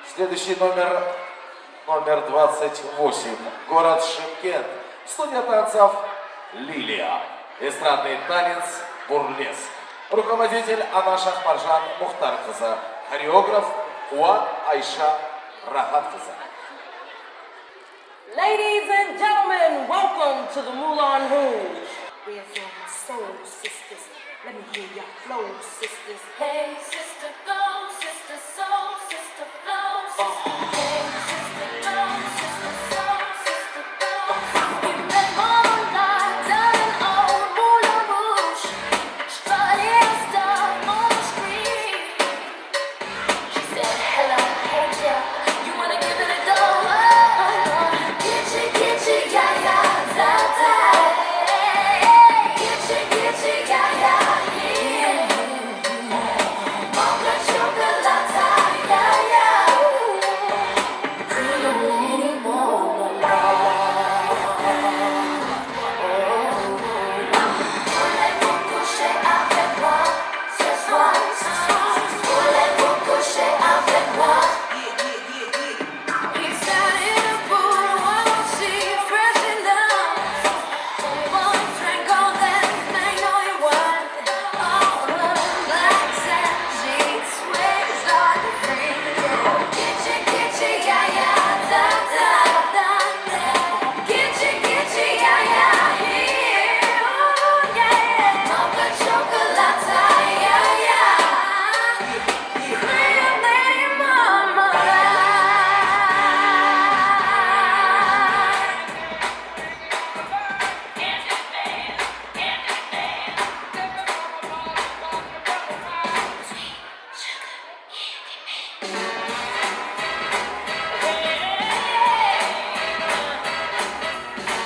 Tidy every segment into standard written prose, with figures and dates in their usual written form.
Следующий номер 28. Город Шымкент. Студия танцев «Лилия». Эстрадный танец «Бурлеск». Руководитель Ана Шахмаржан Мухтарқызы. Хореограф Уат Айша Рахатқызы. Ladies and gentlemen, welcome to the Moulin Rouge. Where's your soul, sisters? Let me hear your flow, sisters. Hey, sister, go, sister, soul, sister, flow, sister. Hey, sister, go, sister, soul, sister, flow. We met moonlight down in old Moulin Rouge, strutting stuff on the street. She said, hello, hey, yeah, you wanna give it a go? Gitchy, yeah, yeah, da, da. Gitchy, yeah, yeah, yeah. Mocha chocolate, yeah, yeah. Pretty lady, mama. Voulez-vous coucher avec moi ce soir? Voulez-vous coucher avec moi? He started a pool, one sheet, fresh enough. One drink, all that magnolia wine. All the black satin sheets, waves on the free. Gitchy, yeah, yeah, da, da, da, da. Gitchy, yeah, yeah, yeah. Ooh, yeah. Mocha chocolate, yeah, yeah. Pretty lady mama.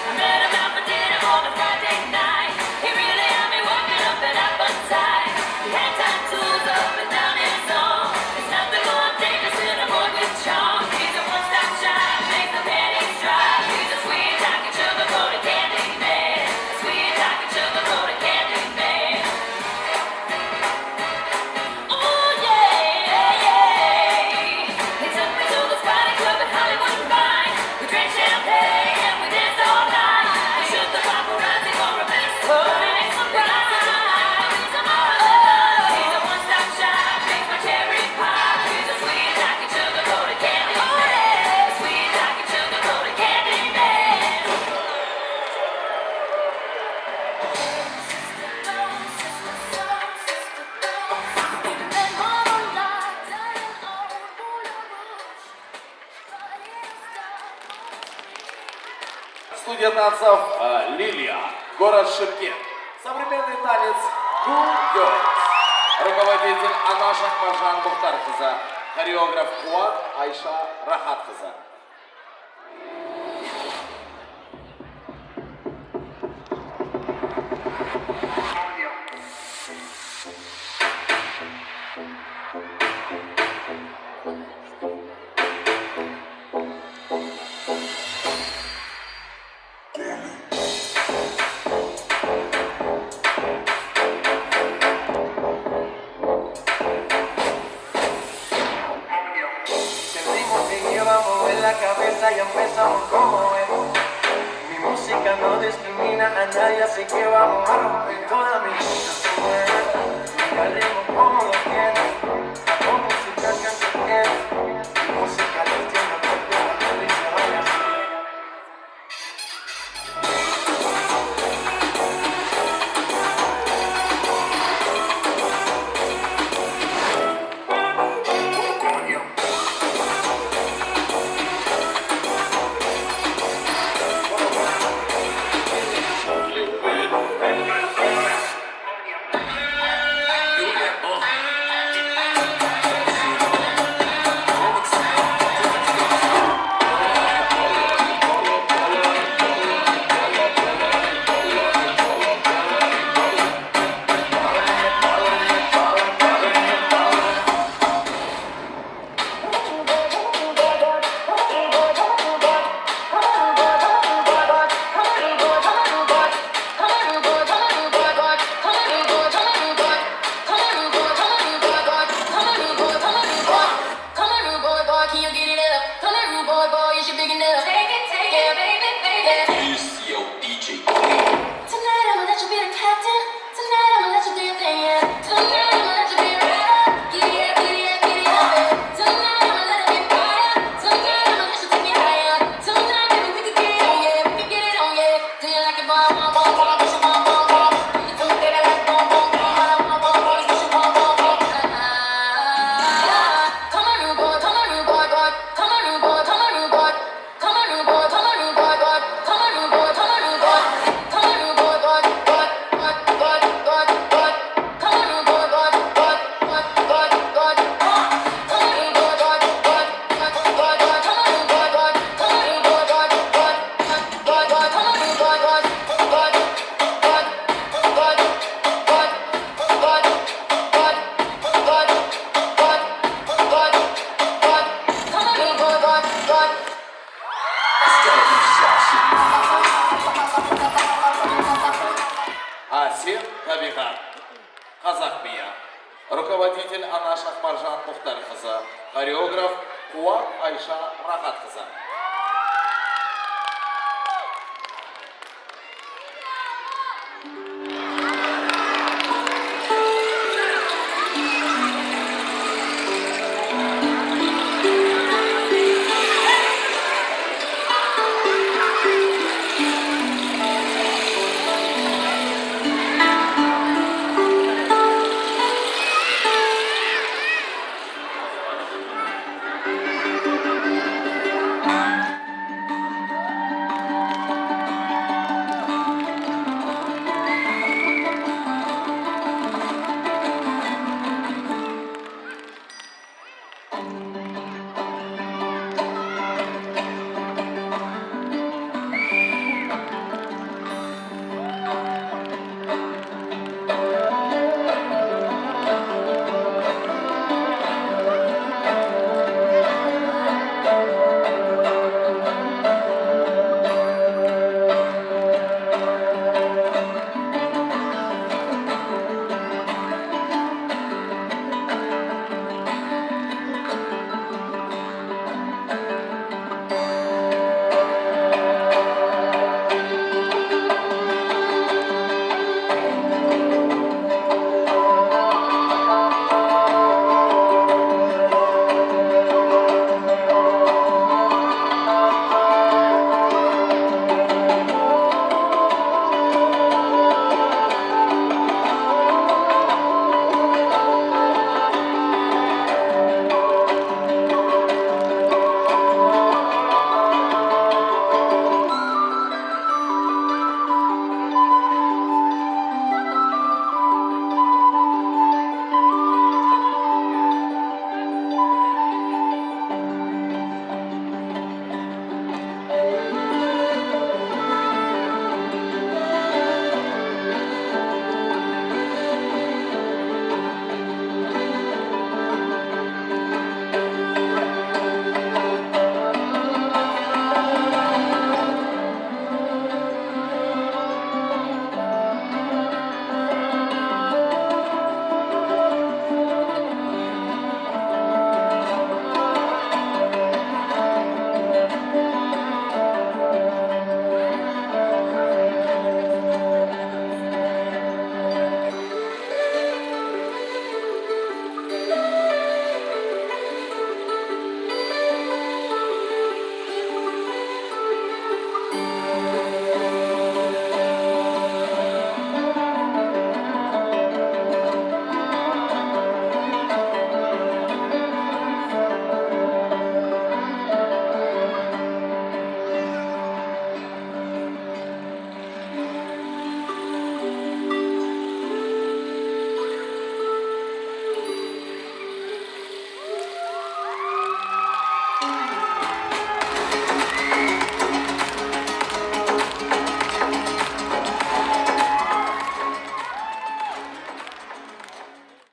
I met him out for dinner on a Friday night. He really had me walking up an appetite. He had tattoos up and down his arm. There's nothing more dangerous than a boy with charm. He's a one-stop shop, makes the panties dry. He's a sweet talking sugar-coated candy man. A sweet talking sugar-coated candy man. Ooh, yeah, yeah. He took me to the Spotty Club at Hollywood and Vine. We drank champagne and we danced all night. We shook the paparazzi for a big surprise. He's a one-stop shop, makes my cherry pop. He's a sweet talking sugar-coated candy man. A sweet talking sugar-coated candy man. Sister, go, sister, soul, sister, go. We met moonlight down in old Moulin Rouge. Студия танцев «Лилия». Город Шымкент. Современный танец «Cool Girls». Руководитель Ана Шахмаржан Мухтарқызы. Хореограф Уат Айша Рахатқызы. Sentimos que lleva a mover la cabeza y empezamos como es. Mi música no discrimina a nadie, así que vamos a romper toda mi música se mueve. Mira el ritmo como lo tiene, con música que se quiere. Mi música lo tiene porque la felicidad vaya así. руководитель Ана Шахмаржан Мухтарқызы, хореограф Қуат Айша Рахатқызы.